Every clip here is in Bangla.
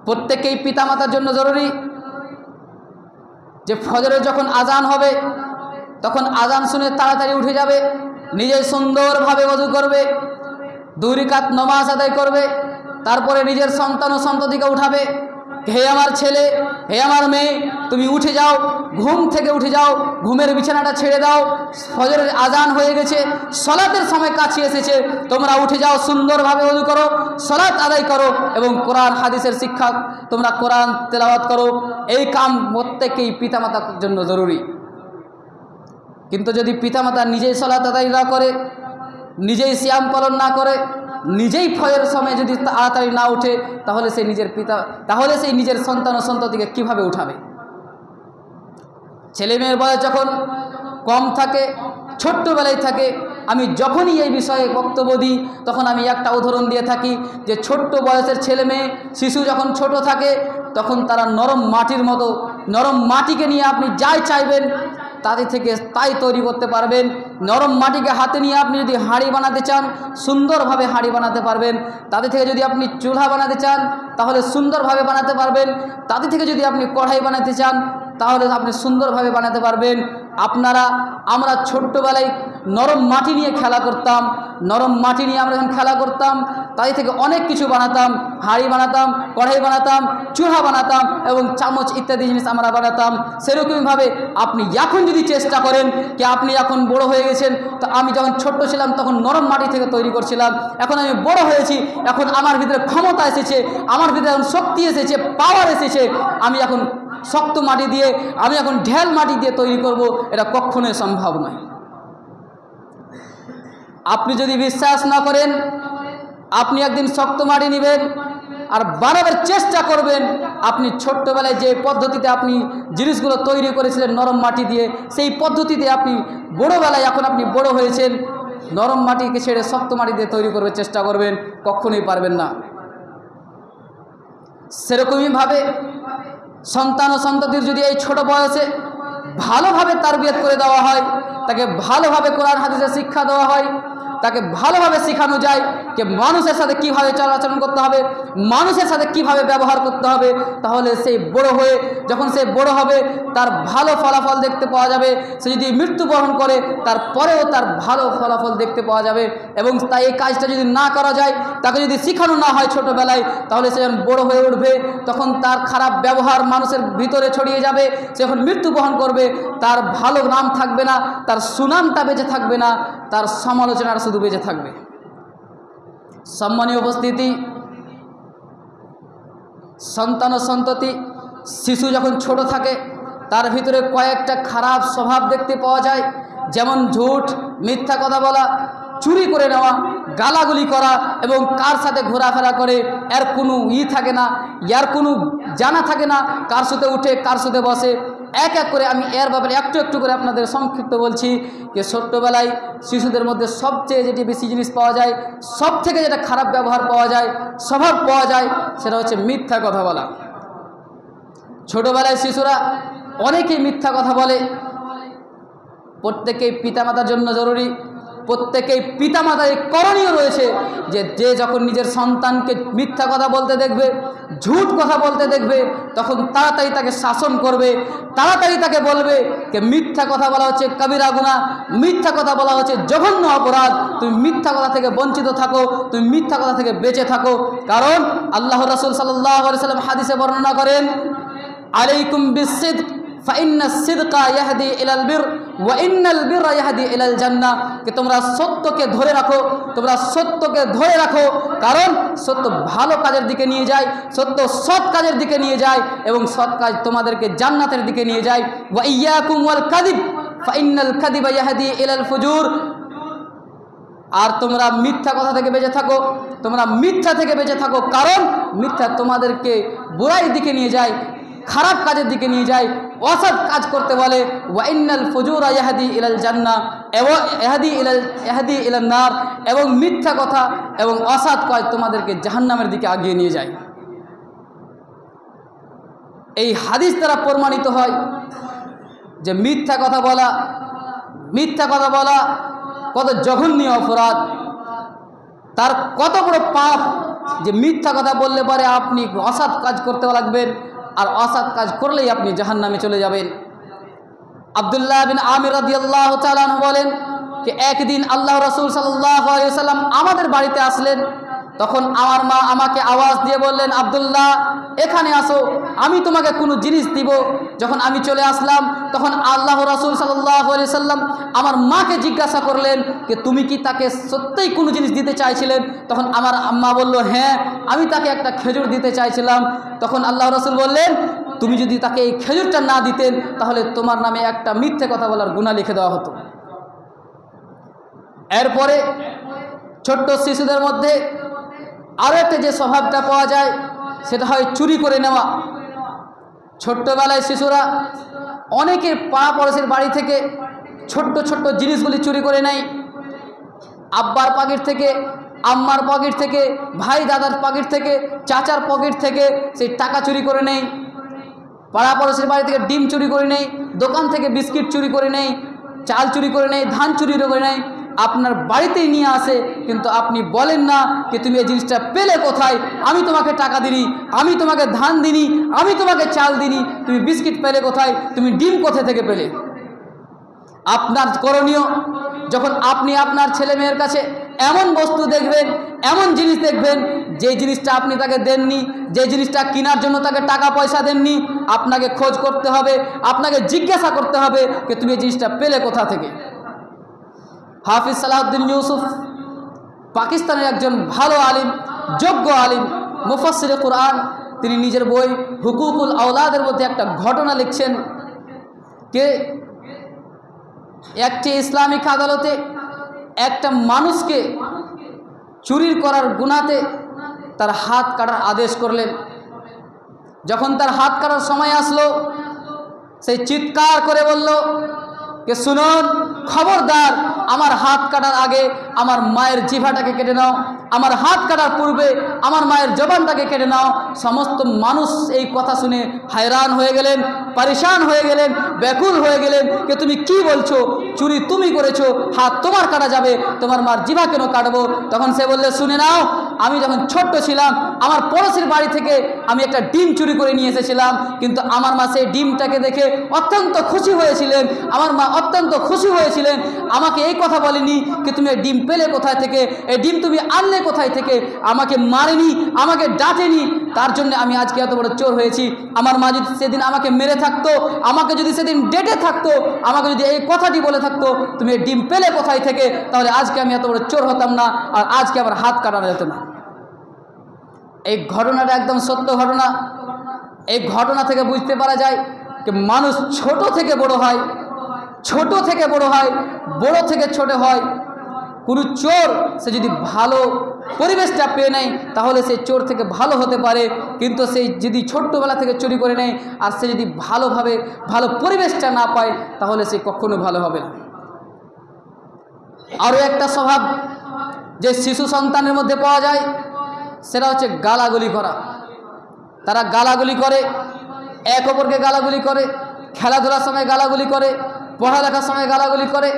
প্রত্যেকেই পিতামাতার জন্য জরুরি যে ফজরে যখন আজান হবে তখন আজান শুনে তাড়াতাড়ি উঠে যাবে, নিজে সুন্দরভাবে ওযু করবে, 2 রাকাত নামাজ আদায় করবে, তারপরে নিজের সন্তান ও সন্ততিকে উঠাবে। হে আমার ছেলে, হে আমার মেয়ে, তুমি উঠে যাও, ঘুম থেকে উঠে যাও, ঘুমের বিছানাটা ছেড়ে দাও, ফজরের আজান হয়ে গেছে, সালাতের সময় কাছে এসেছে, তোমরা উঠে যাও, সুন্দরভাবে ওযু করো, সালাত আদায় করো এবং কোরআন হাদিসের শিক্ষা তোমরা কোরআন তেলাওয়াত করো। এই কাম প্রত্যেকেই পিতামাতার জন্য জরুরি। কিন্তু যদি পিতামাতা নিজেই সালাত আদায় না করে, নিজেই সিয়াম পালন না করে, নিজেই ফজরের সময় যদি তাড়াতাড়ি না উঠে, তাহলে সেই নিজের সন্তান ও সন্ততিকে কিভাবে উঠাবে? ছেলে মেয়ের বয়স যখন কম থাকে, ছোট্টবেলায় থাকে, আমি যখনই এই বিষয়ে বক্তব্য দিই তখন আমি একটা উদাহরণ দিয়ে থাকি যে ছোট্ট বয়সের ছেলে মেয়ে শিশু যখন ছোট থাকে তখন তারা নরম মাটির মতো, নরম মাটিকে নিয়ে আপনি যাই চাইবেন তাদের থেকে তাই তৈরি করতে পারবেন। নরম মাটিকে হাতে নিয়ে আপনি যদি হাঁড়ি বানাতে চান সুন্দরভাবে হাঁড়ি বানাতে পারবেন, তাদের থেকে যদি আপনি চুলা বানাতে চান তাহলে সুন্দরভাবে বানাতে পারবেন, তাদের থেকে যদি আপনি কড়াই বানাতে চান তাহলে আপনি সুন্দরভাবে বানাতে পারবেন। আমরা ছোট্টবেলায় নরম মাটি নিয়ে খেলা করতাম, নরম মাটি নিয়ে আমরা যখন খেলা করতাম তাই থেকে অনেক কিছু বানাতাম, হাঁড়ি বানাতাম, কড়াই বানাতাম, চুলা বানাতাম এবং চামচ ইত্যাদি জিনিস আমরা বানাতাম। সেরকমভাবে আপনি এখন যদি চেষ্টা করেন কি আপনি এখন বড় হয়ে গেছেন, তো আমি যখন ছোট্ট ছিলাম তখন নরম মাটি থেকে তৈরি করছিলাম, এখন আমি বড় হয়েছি, এখন আমার ভিতরে ক্ষমতা এসেছে, আমার ভিতরে এখন শক্তি এসেছে, পাওয়ার এসেছে, আমি এখন শক্ত মাটি দিয়ে, আমি এখন ঢেল মাটি দিয়ে তৈরি করব, এটা কখনোই সম্ভব নয়। আপনি যদি বিশ্বাস না করেন, আপনি একদিন শক্ত মাটি নেবেন আর বানাবার চেষ্টা করবেন। আপনি ছোট্টবেলায় যে পদ্ধতিতে আপনি জিনিসগুলো তৈরি করেছিলেন নরম মাটি দিয়ে, সেই পদ্ধতিতে আপনি বড়োবেলায়, এখন আপনি বড় হয়েছেন, নরম মাটিকে ছেড়ে শক্ত মাটি দিয়ে তৈরি করবার চেষ্টা করবেন, কখনোই পারবেন না। সেরকমইভাবে সন্তান ও সন্ততির যদি এই ছোট বয়সে ভালোভাবে তারবিয়ত করে দেওয়া হয়, তাকে ভালোভাবে কোরআন হাদিসের শিক্ষা দেওয়া হয়, তাকে ভালোভাবে শেখানো যায় যে মানুষের সাথে কীভাবে চলাচল করতে হবে, মানুষের সাথে কিভাবে ব্যবহার করতে হবে, তাহলে সেই বড় হয়ে যখন সে বড় হবে তার ভালো ফলাফল দেখতে পাওয়া যাবে। সে যদি মৃত্যুবরণ করে তারপরেও তার ভালো ফলাফল দেখতে পাওয়া যাবে। এবং তাই এই কাজটা যদি না করা যায়, তাকে যদি শেখানো না হয় ছোটোবেলায়, তাহলে সে যখন বড় হয়ে উঠবে তখন তার খারাপ ব্যবহার মানুষের ভিতরে ছড়িয়ে যাবে। সে যখন মৃত্যুবরণ করবে তার ভালো নাম থাকবে না, তার সুনামটা বেঁচে থাকবে না, তার সমালোচনার শুধু বেঁচে থাকবে। সম্মানীয় উপস্থিতি, সন্তান ও সন্ততি শিশু যখন ছোট থাকে তার ভিতরে কয়েকটা খারাপ স্বভাব দেখতে পাওয়া যায়, যেমন ঝুট, মিথ্যা কথা বলা, চুরি করে নেওয়া, গালাগুলি করা এবং কার সাথে ঘোরাফেরা করে এর কোনো থাকে না, এর কোনো জানা থাকে না, কার সাথে উঠে কার সাথে বসে। এক এক করে আমি এর ব্যাপারে একটু একটু করে আপনাদের সংক্ষিপ্ত বলছি যে ছোট্টবেলায় শিশুদের মধ্যে সবচেয়ে যেটি বেশি জিনিস পাওয়া যায়, সব থেকে যেটা খারাপ ব্যবহার পাওয়া যায়, স্বভাব পাওয়া যায়, সেটা হচ্ছে মিথ্যা কথা বলা। ছোটবেলায় শিশুরা অনেকেই মিথ্যা কথা বলে। প্রত্যেকেই পিতামাতার জন্য জরুরি, প্রত্যেকেই পিতামাতার করণীয় রয়েছে যে যখন নিজের সন্তানকে মিথ্যা কথা বলতে দেখবে, ঝুট কথা বলতে দেখবে, তখন তাড়াতাড়ি তাকে শাসন করবে, তাড়াতাড়ি তাকে বলবে যে মিথ্যা কথা বলা হচ্ছে কবিরা গুনাহ, মিথ্যা কথা বলা হচ্ছে জঘন্য অপরাধ, তুমি মিথ্যা কথা থেকে বঞ্চিত থাকো, তুমি মিথ্যা কথা থেকে বেঁচে থাকো। কারণ আল্লাহ রাসূল সাল্লাল্লাহু আলাইহি ওয়াসাল্লাম হাদিসে বর্ণনা করেন, আলাইকুম বিসসিদক ফাইন্না সিদকা ইয়াহদি ইলাল বির ওয়া ইন্নাল বিররা ইয়াহদি ইলাল জান্নাহ, যে তোমরা সত্যকে ধরে রাখো, তোমরা সত্যকে ধরে রাখো, কারণ সত্য ভালো কাজের দিকে নিয়ে যায়, সত্য সৎ কাজের দিকে নিয়ে যায় এবং সৎ কাজ তোমাদেরকে জান্নাতের দিকে নিয়ে যায়। ওয়া ইয়াকুম ওয়াল কাযিব ফাইন্নাল কাযিবা ইয়াহদি ইলাল ফুজুর, আর তোমরা মিথ্যা কথা থেকে বেঁচে থাকো, তোমরা মিথ্যা থেকে বেঁচে থাকো, কারণ মিথ্যা তোমাদেরকে বুরাইয়ের দিকে নিয়ে যায়, খারাপ কাজের দিকে নিয়ে যায়, অসৎ কাজ করতে বলে। ওয়া ইন্নাল ফুজুরা ইয়াহদি ইলাল জান্নাহ এবং ইয়াহদি ইলান নার, এবং মিথ্যা কথা এবং অসৎ কাজ তোমাদেরকে জাহান্নামের দিকে আগিয়ে নিয়ে যায়। এই হাদিস দ্বারা প্রমাণিত হয় যে মিথ্যা কথা বলা কত জঘন্য অপরাধ, তার কত বড় পাপ যে মিথ্যা কথা বললে পরে আপনি অসৎ কাজ করতে লাগবেন, আর অসৎ কাজ করলেই আপনি জাহান্নামে চলে যাবেন। আব্দুল্লাহ বিন আমির রাদিয়াল্লাহু তাআলা আনহু বলেন যে একদিন আল্লাহ রাসূল সাল্লাল্লাহু আলাইহি ওয়াসাল্লাম আমাদের বাড়িতে আসলেন। তখন আমার মা আমাকে আওয়াজ দিয়ে বললেন, আব্দুল্লাহ এখানে আসো, আমি তোমাকে কোনো জিনিস দিব। যখন আমি চলে আসলাম তখন আল্লাহ রাসূল সাল্লাল্লাহু আলাইহি ওয়াসাল্লাম আমার মাকে জিজ্ঞাসা করলেন যে তুমি কি তাকে সত্যিই কোনো জিনিস দিতে চাইছিলেন? তখন আমার আম্মা বলল, হ্যাঁ আমি তাকে একটা খেজুর দিতে চাইছিলাম। তখন আল্লাহ রাসূল বললেন, তুমি যদি তাকে এই খেজুরটা না দিতেন তাহলে তোমার নামে একটা মিথ্যে কথা বলার গুনাহ লিখে দেওয়া হতো। এরপরে ছোট্ট শিশুদের মধ্যে আরও একটা যে স্বভাবটা পাওয়া যায় সেটা হয় চুরি করে নেওয়া। ছোট্টবেলায় শিশুরা অনেকের পাড়া পড়োশের বাড়ি থেকে ছোট্ট ছোট্ট জিনিসগুলি চুরি করে নেয়। আব্বার পকেট থেকে, আম্মার পকেট থেকে, ভাই দাদার পকেট থেকে, চাচার পকেট থেকে সেই টাকা চুরি করে নেয়। পাড়া পড়োশের বাড়ি থেকে ডিম চুরি করে নেয়, দোকান থেকে বিস্কিট চুরি করে নেয়, চাল চুরি করে নেয়, ধান চুরি করে নেয়, আপনার বাড়িতেই নিয়ে আসে। কিন্তু আপনি বলেন না যে তুমি এই জিনিসটা পেলে কোথায়? আমি তোমাকে টাকা দিনি, আমি তোমাকে ধান দিনি, আমি তোমাকে চাল দিনি, তুমি বিস্কিট পেলে কোথায়? তুমি ডিম কোথা থেকে পেলে? আপনার করণীয়, যখন আপনি আপনার ছেলে মেয়ের কাছে এমন বস্তু দেখবেন, এমন জিনিস দেখবেন যে জিনিসটা আপনি তাকে দেননি, যে জিনিসটা কেনার জন্য তাকে টাকা পয়সা দেননি, আপনাকে খোঁজ করতে হবে, আপনাকে জিজ্ঞাসা করতে হবে যে তুমি এই জিনিসটা পেলে কোথা থেকে। হাফিজ সালাউদ্দিন ইউসুফ পাকিস্তানের একজন ভালো আলিম, যোগ্য আলিম, মুফাসসিরে কুরআন। তিনি নিজের বই হুকুকুল আওলাদের মধ্যে একটা ঘটনা লিখছেন যে একটি ইসলামিক আদালতে একটা মানুষকে চুরি করার গুনাতে তার হাত কাটার আদেশ করলেন। যখন তার হাত কাটার সময় আসলো, সেই চিৎকার করে বলল যে শুনুন, খবরদার, আমার হাত কাটার আগে আমার মায়ের জিভাটাকে কেটে নাও, আমার হাত কাটার পূর্বে আমার মায়ের জবানটাকে কেটে নাও। সমস্ত মানুষ এই কথা শুনে হায়রান হয়ে গেলেন, পরেশান হয়ে গেলেন, ব্যাকুল হয়ে গেলেন যে তুমি কি বলছো? চুরি তুমি করেছো, হাত তোমার কাটা যাবে, তোমার মার জিভা কেন কাটবো? তখন সে বললে, শুনে নাও, আমি যখন ছোট্ট ছিলাম আমার পড়োশির বাড়ি থেকে আমি একটা ডিম চুরি করে নিয়ে এসেছিলাম, কিন্তু আমার মা সেই ডিমটাকে দেখে অত্যন্ত খুশি হয়েছিলেন। আমার মা অত্যন্ত খুশি হয়েছিলেন, আমাকে এই কথা বলেনি যে তুমি এই ডিম পেলে কোথায় থেকে, এই ডিম তুমি আনলে কোথায় থেকে। আমাকে মারেনি, আমাকে ডাঁটেনি, তার জন্য আমি আজকে এত বড় চোর হয়েছি। আমার মা যদি সেদিন আমাকে মেরে থাকতো, আমাকে যদি সেদিন ডেটে থাকতো, আমাকে যদি এই কথাটি বলে থাকতো তুমি এই ডিম পেলে কোথায় থেকে, তাহলে আজকে আমি এত বড় চোর হতাম না, আর আজকে আমার হাত কাটানো যেত না। এই ঘটনাটা একদম সত্য ঘটনা। এই ঘটনা থেকে বুঝতে পারা যায় যে মানুষ ছোট থেকে বড় হয়, ছোট থেকে বড় হয়, বড় থেকে ছোট হয়। কোনো চোর সে যদি ভালো পরিবেশটা পেয়ে নেয় তাহলে সে চোর থেকে ভালো হতে পারে, কিন্তু সেই যদি ছোট্টবেলা থেকে চুরি করে নেয় আর সে যদি ভালোভাবে ভালো পরিবেশটা না পায় তাহলে সে কখনো ভালো হবে না। আরও একটা স্বভাব যে শিশু সন্তানের মধ্যে পাওয়া যায় সেটা হচ্ছে গালাগালি করা। তারা গালাগালি করে, এক অপরকে গালাগালি করে, খেলাধুলার সময় গালাগালি করে, পড়ালেখার সময় গালাগালি করে,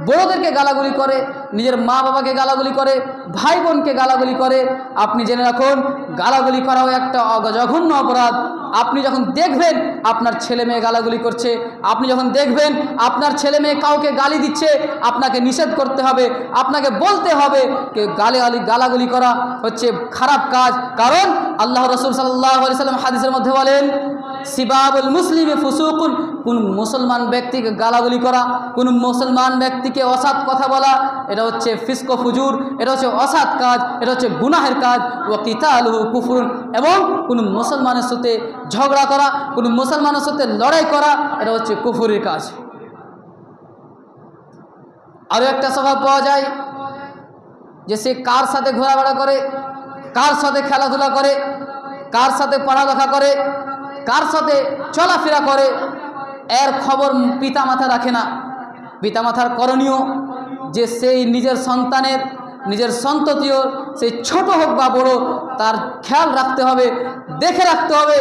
বড়োদেরকে গালাগালি করে, নিজের মা বাবাকে গালাগালি করে, ভাই বোনকে গালাগালি করে। আপনি জেনে রাখুন, গালাগালি করাও একটা জঘন্য অপরাধ। আপনি যখন দেখবেন আপনার ছেলে মেয়ে গালাগালি করছে, আপনি যখন দেখবেন আপনার ছেলে মেয়ে কাউকে গালি দিচ্ছে, আপনাকে নিষেধ করতে হবে, আপনাকে বলতে হবে যে গালাগালি করা হচ্ছে খারাপ কাজ। কারণ আল্লাহ রাসূল সাল্লাল্লাহু আলাইহি ওয়াসাল্লাম হাদিসের মধ্যে বলেন, সিবাবুল মুসলিমি ফুসুকুন, কোন মুসলমান ব্যক্তিকে গালাগালি করা, কোন মুসলমান ব্যক্তিকে অসৎ কথা বলা, এটা হচ্ছে ফিস্ক ফুজুর, এটা হচ্ছে অসৎ কাজ, এটা হচ্ছে গুনাহের কাজ। ওয়া কিতালুহু কুফরুন, এবং কোন মুসলমানের সাথে ঝগড়া করা, কোন মুসলমানের সাথে লড়াই করা, এটা হচ্ছে কুফরের কাজ। আরও একটা স্বভাব পাওয়া যায় যে সে কার সাথে ঘোরাফেরা করে, কার সাথে খেলাধুলা করে, কার সাথে পড়ালেখা করে, কার সাথে চলাফেরা করে, এর খবর পিতামাতা রাখে না। পিতামাতার করণীয় যে সেই নিজের সন্তানের, নিজের সন্ততিও, সেই ছোট হোক বা বড়, তার খেয়াল রাখতে হবে, দেখে রাখতে হবে,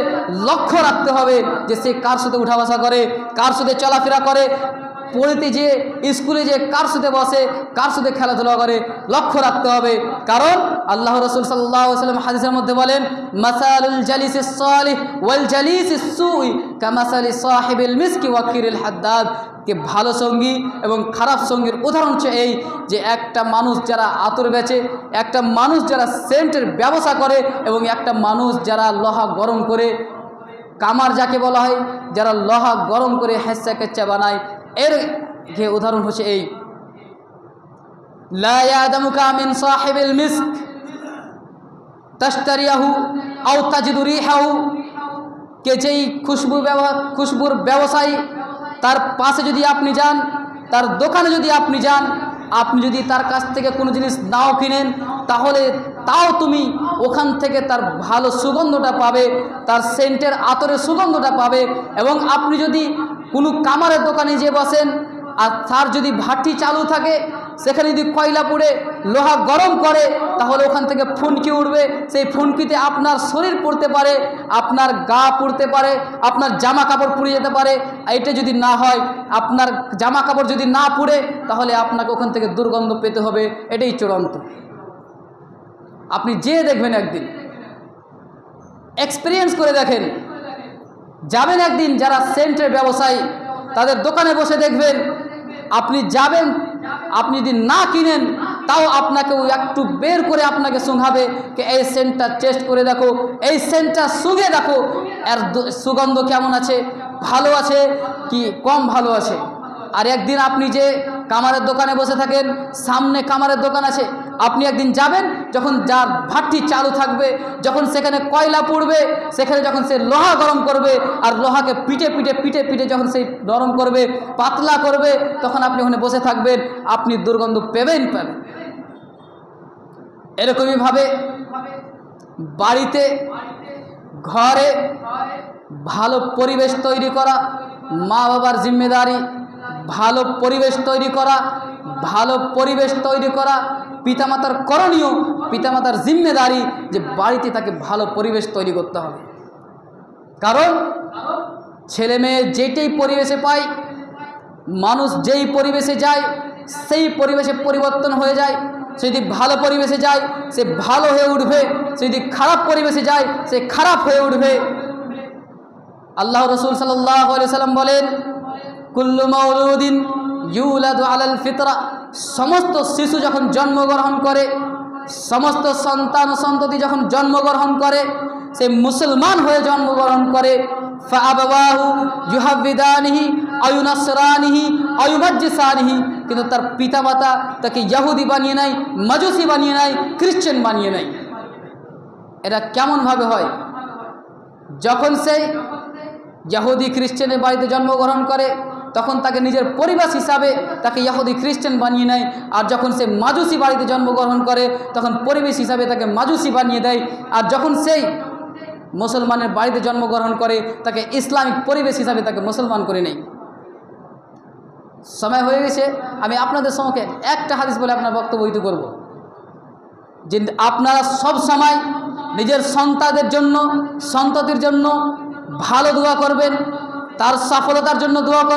লক্ষ্য রাখতে হবে যে সে কার সাথে উঠা বসা করে, কার সাথে চলাফেরা করে, পড়তে যে স্কুলে যে কার সাথে বসে, কার সাথে খেলাধুলা করে, লক্ষ্য রাখতে হবে। কারণ আল্লাহ রাসূল সাল্লাল্লাহু আলাইহি ওয়াসাল্লাম হাদিসের মধ্যে বলেন, মাসালুল জালিসিস সালিহ ওয়াল জালিসিস সুই কামাসালি সাহিবিল মিসকি ওয়া কিরিল হাদ্দাদ। কে ভালো সঙ্গী এবং খারাপ সঙ্গীর উদাহরণ হচ্ছে এই যে একটা মানুষ যারা আতর বেচে, একটা মানুষ যারা সেন্টের ব্যবসা করে এবং একটা মানুষ যারা লোহা গরম করে, কামার যাকে বলা হয়, যারা লোহা গরম করে হেঁচা কেচ্চা বানায়, এর যে উদাহরণ হচ্ছে এই, লা ইয়াদামুকা মিন সাহিবিল মিস্ক তাশতারিয়াহু আও তাজিদু রিহাহু। কে যেই খুশবুর ব্যবসায়ী, তার পাশে যদি আপনি যান, তার দোকানে যদি আপনি যান, আপনি যদি তার কাছ থেকে কোনো জিনিস নাও কিনেন, তাহলে তাও তুমি ওখান থেকে তার ভালো সুগন্ধটা পাবে, তার সেন্টের আতরের সুগন্ধটা পাবে। এবং আপনি যদি কোনো কামারের দোকানে যেয়ে বসেন আর তার যদি ভাটি চালু থাকে, সেখানে যদি কয়লা পুড়ে লোহা গরম করে, তাহলে ওখান থেকে ফুনকি উঠবে। সেই ফুনকিতে আপনার শরীর পুড়তে পারে, আপনার গা পুড়তে পারে, আপনার জামা কাপড় পুড়ে যেতে পারে। এটা যদি না হয়, আপনার জামা কাপড় যদি না পুড়ে, তাহলে আপনাকে ওখান থেকে দুর্গন্ধ পেতে হবে। এটাই চূড়ান্ত। আপনি যেয়ে দেখবেন, একদিন এক্সপিরিয়েন্স করে দেখেন, যাবেন একদিন যারা সেন্টের ব্যবসায়ী, তাদের দোকানে বসে দেখবেন, আপনি যাবেন, আপনি যদি না কিনেন তাও আপনাকে একটু বের করে আপনাকে শুঙাবে, যে এই সেন্টটা টেস্ট করে দেখো, এই সেন্টটা শুঙে দেখো, এর সুগন্ধ কেমন আছে, ভালো আছে কি কম ভালো আছে। আর একদিন আপনি যে কামারের দোকানে বসে থাকেন, সামনে কামারের দোকান আছে, আপনি একদিন যাবেন যখন যার ভাটটি চালু থাকবে, যখন সেখানে কয়লা পুড়বে, সেখানে যখন সে লোহা গরম করবে আর লোহাকে পিটে পিটে পিটে পিটে যখন সেই নরম করবে, পাতলা করবে, তখন আপনি ওখানে বসে থাকবেন, আপনি দুর্গন্ধ পাবেন। এরকমইভাবে বাড়িতে, ঘরে ভালো পরিবেশ তৈরি করা মা বাবার জিম্মেদারি। ভালো পরিবেশ তৈরি করা, ভালো পরিবেশ তৈরি করা পিতামাতার করণীয়, পিতামাতার জিম্মেদারি, যে বাড়িতে তাকে ভালো পরিবেশ তৈরি করতে হবে। কারণ ছেলে মেয়ে যেটাই পরিবেশে পায়, মানুষ যেই পরিবেশে যায় সেই পরিবেশে পরিবর্তন হয়ে যায়। সে যদি ভালো পরিবেশে যায় সে ভালো হয়ে উঠবে, সে যদি খারাপ পরিবেশে যায় সে খারাপ হয়ে উঠবে। আল্লাহ রাসূল সাল্লাল্লাহু আলাইহি ওয়াসাল্লাম বলেন, কুল্লু মাউলুদিন ইউলাদু আলাল ফিতরা। সমস্ত শিশু যখন জন্মগ্রহণ করে, সমস্ত সন্তান সন্ততি যখন জন্মগ্রহণ করে, সে মুসলমান হয়ে জন্মগ্রহণ করে। ফাআবাওয়াহু ইউহাবিদানিহি আও ইউনাসরানিহি আও ইউমাজ্জিসানিহি। কিন্তু তার পিতামাতা তাকে ইহুদি বানিয়ে নেয়, মাজুসি বানিয়ে নেয়, খ্রিশ্চান বানিয়ে নেয়। এটা কেমনভাবে হয়? যখন সে ইহুদি খ্রিশ্চানের বাড়িতে জন্মগ্রহণ করে, তখন তাকে নিজের পরিবেশ হিসাবে তাকে ইহুদি খ্রিস্টান বানিয়ে নেয়। আর যখন সে মাজুসি বাড়িতে জন্মগ্রহণ করে, তখন পরিবেশ হিসাবে তাকে মাজুসি বানিয়ে দেয়। আর যখন সেই মুসলমানের বাড়িতে জন্মগ্রহণ করে, তাকে ইসলামিক পরিবেশ হিসাবে তাকে মুসলমান করে নেয়। সময় হয়ে গেছে, আমি আপনাদের সম্মুখে একটা হাদিস বলে আপনার বক্তব্য ইতি করব, যে আপনারা সব সময় নিজের সন্তানদের জন্য, সন্ততির জন্য ভালো দোয়া করবেন, তার সফলতার জন্য দোয়া করবেন।